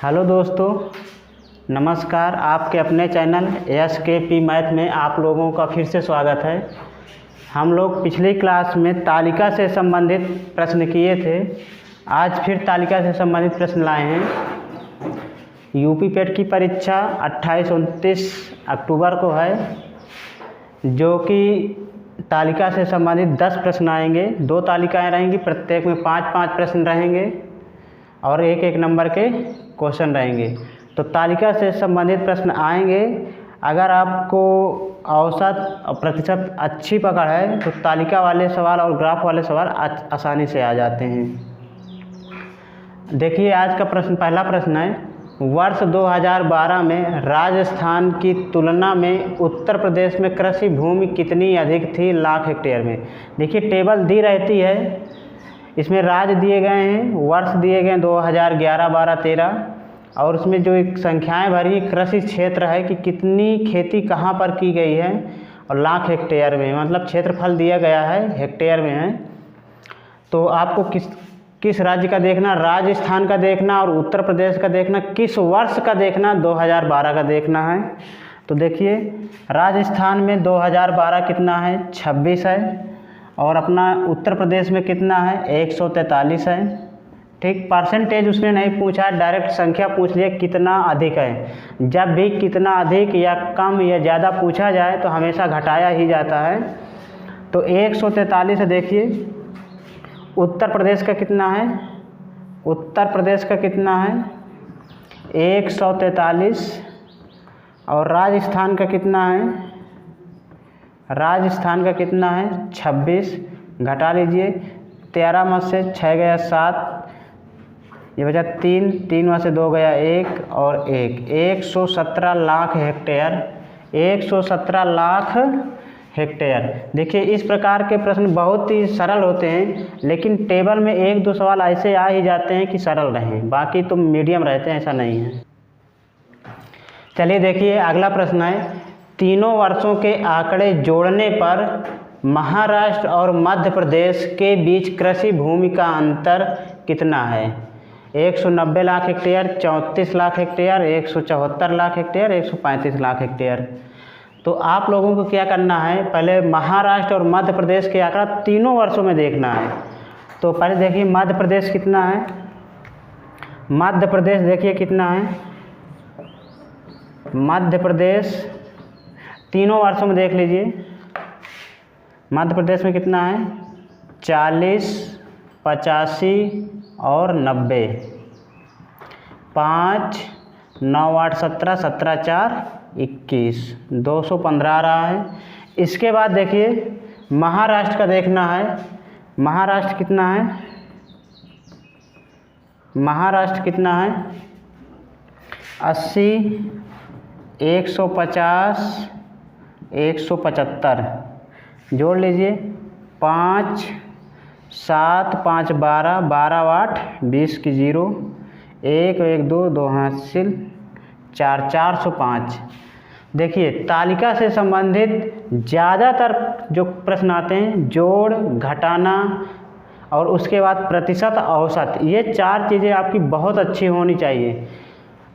Hello दोस्तों, नमस्कार। आपके अपने चैनल SKP मैथ में आप लोगों का फिर से स्वागत है। हम लोग पिछली क्लास में तालिका से संबंधित प्रश्न किए थे। आज फिर तालिका से संबंधित प्रश्न लाए हैं। यूपी पेट की परीक्षा 28-29 अक्टूबर को है, जो कि तालिका से संबंधित 10 प्रश्न आएंगे। 2 तालिकाएँ रहेंगी, प्रत्येक में 5-5 प्रश्न रहेंगे और 1-1 नंबर के क्वेश्चन रहेंगे। तो तालिका से संबंधित प्रश्न आएंगे। अगर आपको औसत और प्रतिशत अच्छी पकड़ है तो तालिका वाले सवाल और ग्राफ वाले सवाल आसानी से आ जाते हैं। देखिए, आज का प्रश्न, पहला प्रश्न है, वर्ष 2012 में राजस्थान की तुलना में उत्तर प्रदेश में कृषि भूमि कितनी अधिक थी लाख हेक्टेयर में। देखिए, टेबल दी रहती है, इसमें राज्य दिए गए हैं, वर्ष दिए गए हैं 2011, 12, 13 और उसमें जो एक संख्याएं भरी है, कृषि क्षेत्र है कि कितनी खेती कहां पर की गई है और लाख हेक्टेयर में, मतलब क्षेत्रफल दिया गया है, हेक्टेयर में है। तो आपको किस राज्य का देखना, राजस्थान का देखना और उत्तर प्रदेश का देखना, किस वर्ष का देखना, 2012 का देखना है। तो देखिए, राजस्थान में 2012 कितना है, 26 है और अपना उत्तर प्रदेश में कितना है, 143 है। ठीक, परसेंटेज उसने नहीं पूछा, डायरेक्ट संख्या पूछ लिया कितना अधिक है। जब भी कितना अधिक या कम या ज़्यादा पूछा जाए तो हमेशा घटाया ही जाता है। तो 143 है। देखिए, उत्तर प्रदेश का कितना है, उत्तर प्रदेश का कितना है, 143 और राजस्थान का कितना है, राजस्थान का कितना है, 26। घटा लीजिए, 13 में से 6 गया 7, ये बचा 3, 3 में से 2 गया 1 और 1, 117 लाख हेक्टेयर, 117 लाख हेक्टेयर। देखिए, इस प्रकार के प्रश्न बहुत ही सरल होते हैं, लेकिन टेबल में 1-2 सवाल ऐसे आ ही जाते हैं कि सरल रहें, बाकी तो मीडियम रहते हैं, ऐसा नहीं है। चलिए देखिए, अगला प्रश्न है, तीनों वर्षों के आंकड़े जोड़ने पर महाराष्ट्र और मध्य प्रदेश के बीच कृषि भूमि का अंतर कितना है। 190 lakh hectare, 34 lakh hectare, 174 lakh hectare, 135 lakh hectare. तो आप लोगों को क्या करना है, पहले महाराष्ट्र और मध्य प्रदेश के आंकड़ा तीनों वर्षों में देखना है। तो पहले देखिए, मध्य प्रदेश कितना है, मध्य प्रदेश देखिए कितना है, मध्य प्रदेश तीनों वर्षों में देख लीजिए। मध्य प्रदेश में कितना है, 40, 85 और 90, 5, 9, 8, 17, 17, 4, 21, 215 आ रहा है। इसके बाद देखिए, महाराष्ट्र का देखना है। महाराष्ट्र कितना है, महाराष्ट्र कितना है, 80, 150, 175 जोड़ लीजिए। 5, 7, 5, 12, 12, 8, 20 की 0, 1, 1, 2, 2 हासिल, 4, 405। देखिए, तालिका से संबंधित ज़्यादातर जो प्रश्न आते हैं, जोड़, घटाना और उसके बाद प्रतिशत, औसत, ये 4 चीज़ें आपकी बहुत अच्छी होनी चाहिए।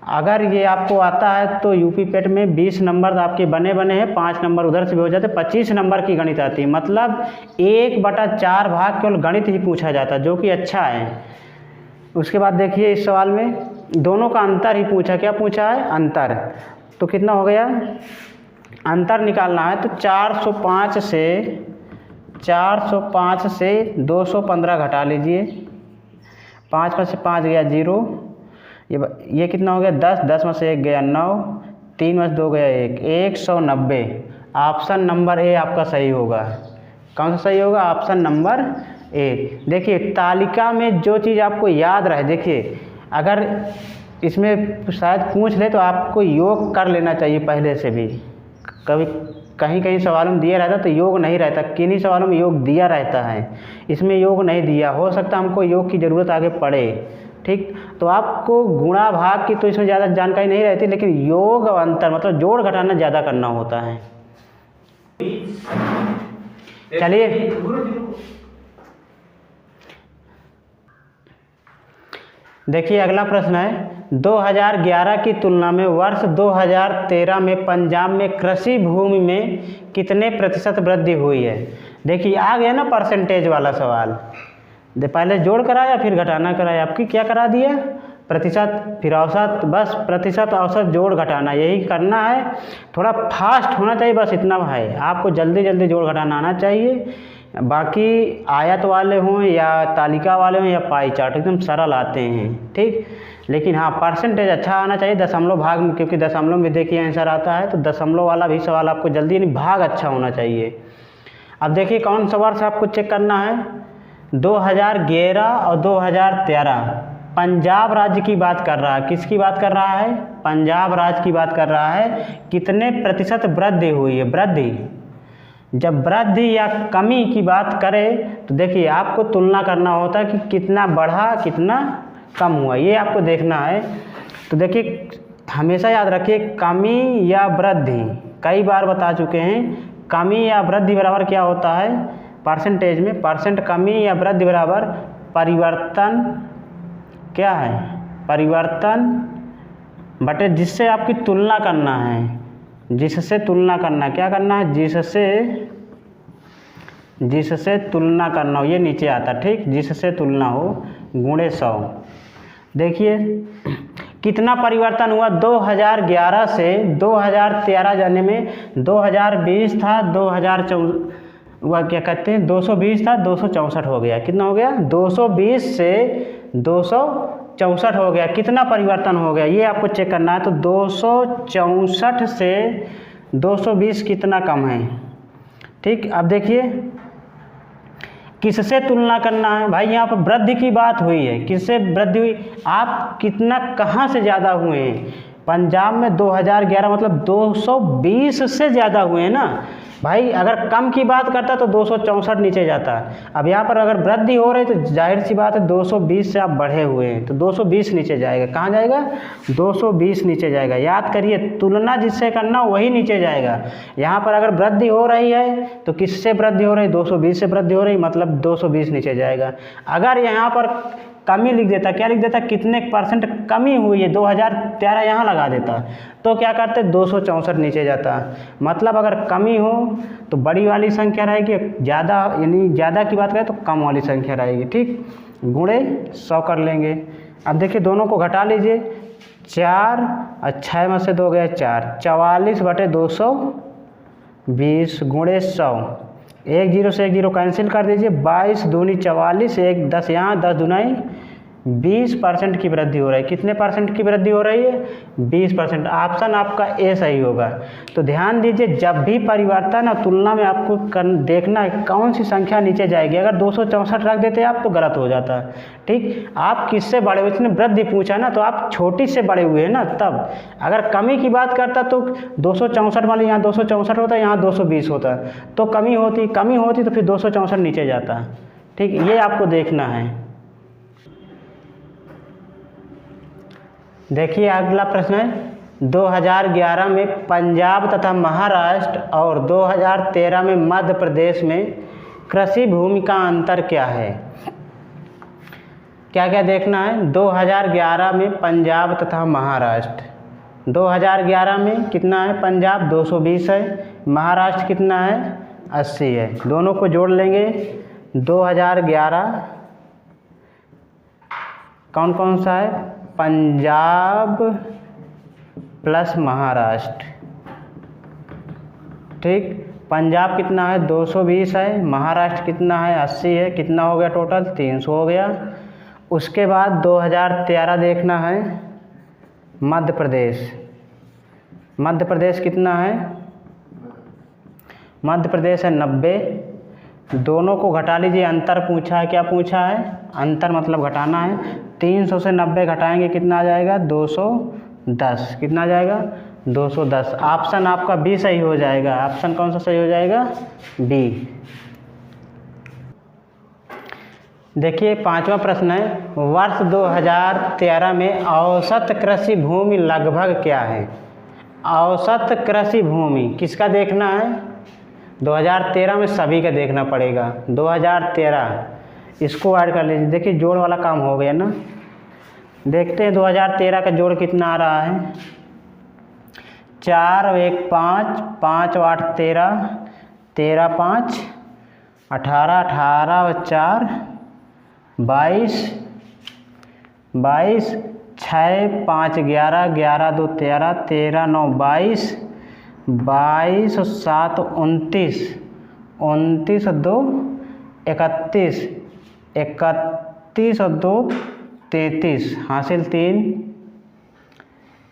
अगर ये आपको आता है तो यूपी पेट में 20 नंबर आपके बने हैं, 5 नंबर उधर से भी हो जाते, 25 नंबर की गणित आती है। मतलब 1/4 भाग केवल गणित ही पूछा जाता है, जो कि अच्छा है। उसके बाद देखिए, इस सवाल में दोनों का अंतर ही पूछा, क्या पूछा है, अंतर। तो कितना हो गया, अंतर निकालना है तो 405 से 215 घटा लीजिए। 5 में से 5 गया 0, ये कितना हो गया, 10, 10 में से 1 गया 9, 3 में से 2 गया 1, 190। ऑप्शन नंबर ए आपका सही होगा। कौन सा सही होगा, ऑप्शन नंबर ए। देखिए, तालिका में जो चीज़ आपको याद रहे, देखिए अगर इसमें शायद पूछ ले तो आपको योग कर लेना चाहिए पहले से भी। कभी कहीं सवालों में दिया रहता तो योग नहीं रहता, किन्हीं सवालों में योग दिया रहता है, इसमें योग नहीं दिया। हो सकता है हमको योग की ज़रूरत आगे पड़े। ठीक, तो आपको गुणा भाग की तो इसमें ज़्यादा जानकारी नहीं रहती, लेकिन योग और अंतर मतलब जोड़ घटाना ज़्यादा करना होता है। चलिए, देखिए अगला प्रश्न है, 2011 की तुलना में वर्ष 2013 में पंजाब में कृषि भूमि में कितने प्रतिशत वृद्धि हुई है। देखिए आ गया ना परसेंटेज वाला सवाल, पहले जोड़ कराया फिर घटाना कराया, आपकी क्या करा दिया प्रतिशत फिर औसत, बस प्रतिशत औसत जोड़ घटाना यही करना है। थोड़ा फास्ट होना चाहिए, बस इतना है, आपको जल्दी जल्दी जोड़ घटाना आना चाहिए। बाकी आयत वाले हों या तालिका वाले हों या पाई चार्ट एकदम सरल आते हैं, ठीक। लेकिन हाँ परसेंटेज अच्छा आना चाहिए दशमलव भाग में, क्योंकि दशमलव में देखिए आंसर आता है, तो दशमलव वाला भी सवाल आपको जल्दी यानी भाग अच्छा होना चाहिए। अब देखिए कौन सा वर्ष आपको चेक करना है, 2011 और 2013 पंजाब राज्य की बात कर रहा है। किसकी बात कर रहा है, पंजाब राज्य की बात कर रहा है। कितने प्रतिशत वृद्धि हुई है, वृद्धि। जब वृद्धि या कमी की बात करें तो देखिए आपको तुलना करना होता है कि कितना बढ़ा कितना कम हुआ, ये आपको देखना है। तो देखिए हमेशा याद रखिए कमी या वृद्धि, कई बार बता चुके हैं, कमी या वृद्धि बराबर क्या होता है परसेंटेज में, परसेंट कमी या वृद्धि बराबर परिवर्तन, क्या है परिवर्तन बटे जिससे आपकी तुलना करना है, जिससे तुलना करना, क्या करना है जिससे तुलना करना हो, ये नीचे आता, ठीक, जिससे तुलना हो गुणे 100। देखिए कितना परिवर्तन हुआ 2011 से 2013 जाने में, 2020 था 2014 वह क्या कहते हैं 220 था 264 हो गया, कितना हो गया 220 से 264 हो गया, कितना परिवर्तन हो गया ये आपको चेक करना है। तो 264 से 220 कितना कम है, ठीक। अब देखिए किससे तुलना करना है भाई, यहाँ पर वृद्धि की बात हुई है, किससे वृद्धि हुई, आप कितना कहाँ से ज़्यादा हुए हैं, पंजाब में 2011 मतलब 220 से ज़्यादा हुए हैं ना भाई। अगर कम की बात करता तो 264 नीचे जाता। अब यहाँ पर अगर वृद्धि हो रही तो जाहिर सी बात है 220 से आप बढ़े हुए हैं, तो 220 नीचे जाएगा, कहाँ जाएगा 220 नीचे जाएगा। याद करिए तुलना जिससे करना वही नीचे जाएगा। यहाँ पर अगर वृद्धि हो रही है तो किससे वृद्धि हो रही, 220 से वृद्धि हो रही, मतलब 220 नीचे जाएगा। अगर यहाँ पर कमी लिख देता, क्या लिख देता, कितने परसेंट कमी हुई है 2013 यहाँ लगा देता, तो क्या करते 264 नीचे जाता। मतलब अगर कमी हो तो बड़ी वाली संख्या रहेगी, ज़्यादा यानी ज़्यादा की बात करें तो कम वाली संख्या रहेगी, ठीक। गुणे 100 कर लेंगे। अब देखिए दोनों को घटा लीजिए, 4 और 6 में से 2 गया 4, 44 बटे 220 गुणे 100, 1 0 से 1 0 कैंसिल कर दीजिए, 22 दूनी 44, 1 10 यहाँ 10 दुनाई 20% की वृद्धि हो रही है। कितने परसेंट की वृद्धि हो रही है 20%। ऑप्शन आपका ए सही होगा। तो ध्यान दीजिए जब भी परिवर्तन और तुलना में आपको देखना है कौन सी संख्या नीचे जाएगी। अगर 264 रख देते आप तो गलत हो जाता, ठीक। आप किससे बड़े हुए, इसने वृद्धि पूछा ना, तो आप छोटी से बड़े हुए हैं ना तब। अगर कमी की बात करता तो 264 वाले यहाँ 264 होता, यहाँ 220 होता, तो कमी होती तो फिर 264 नीचे जाता, ठीक। ये आपको देखना है। देखिए अगला प्रश्न है 2011 में पंजाब तथा महाराष्ट्र और 2013 में मध्य प्रदेश में कृषि भूमि का अंतर क्या है। क्या क्या देखना है, 2011 में पंजाब तथा महाराष्ट्र, 2011 में कितना है पंजाब 220 है, महाराष्ट्र कितना है 80 है। दोनों को जोड़ लेंगे, 2011 कौन कौन सा है, पंजाब प्लस महाराष्ट्र, ठीक। पंजाब कितना है 220 है, महाराष्ट्र कितना है 80 है, कितना हो गया टोटल 300 हो गया। उसके बाद 2013 देखना है मध्य प्रदेश, मध्य प्रदेश कितना है, मध्य प्रदेश है 90। दोनों को घटा लीजिए, अंतर पूछा है, क्या पूछा है अंतर मतलब घटाना है। 300 से 90 घटाएंगे कितना आ जाएगा 210, कितना आ जाएगा 210। ऑप्शन आपका बी सही हो जाएगा। ऑप्शन कौन सा सही हो जाएगा, बी। देखिए पांचवा प्रश्न है, वर्ष 2013 में औसत कृषि भूमि लगभग क्या है। औसत कृषि भूमि किसका देखना है, 2013 में सभी का देखना पड़ेगा। 2013 इसको ऐड कर लीजिए, देखिए जोड़ वाला काम हो गया ना। देखते हैं 2013 का जोड़ कितना आ रहा है। 4 और 1 5, 5 और 8 13, 13 5 18, 18 और 4 22, 22 6 5 11, 11 2 13, 13 9 22, 22 और 7 29, 29 और 2 31, 31 और 2 33, हासिल 3,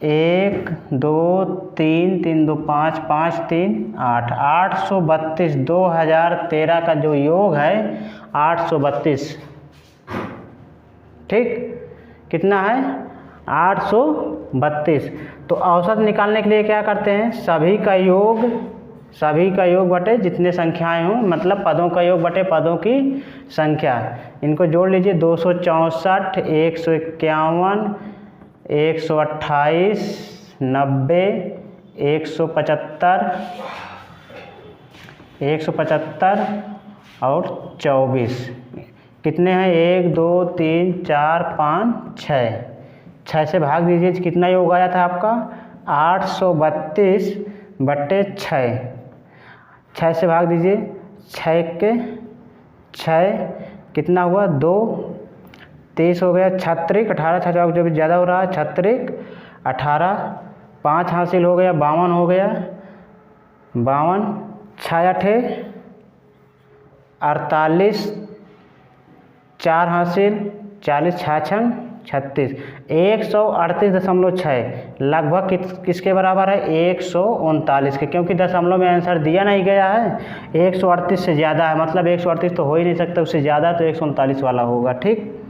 1 2 3 3 2 5 5 3 8, 832 2013 का जो योग है 832। ठीक, कितना है 832। तो औसत निकालने के लिए क्या करते हैं, सभी का योग बटे जितने संख्याएं हों, मतलब पदों का योग बटे पदों की संख्या। इनको जोड़ लीजिए 264, 151, 128, 90, 175, 175 और 24। कितने हैं 1 2 3 4 5 6, 6 से भाग दीजिए, कितना योग आया था आपका 832 बट्टे 6, 6 से भाग दीजिए, 6 के 6 कितना हुआ 2, 23 हो गया, 36 18 6 जो भी ज़्यादा हो रहा है 36 18, 5 हासिल हो गया, 52 हो गया, 52 6 8 48, 4 हासिल 40 6 36, 138.6 लगभग किसके बराबर है 139 के, क्योंकि दशमलव में आंसर दिया नहीं गया है। 138 से ज़्यादा है, मतलब 138 तो हो ही नहीं सकता, उससे ज़्यादा तो 139 वाला होगा। ठीक।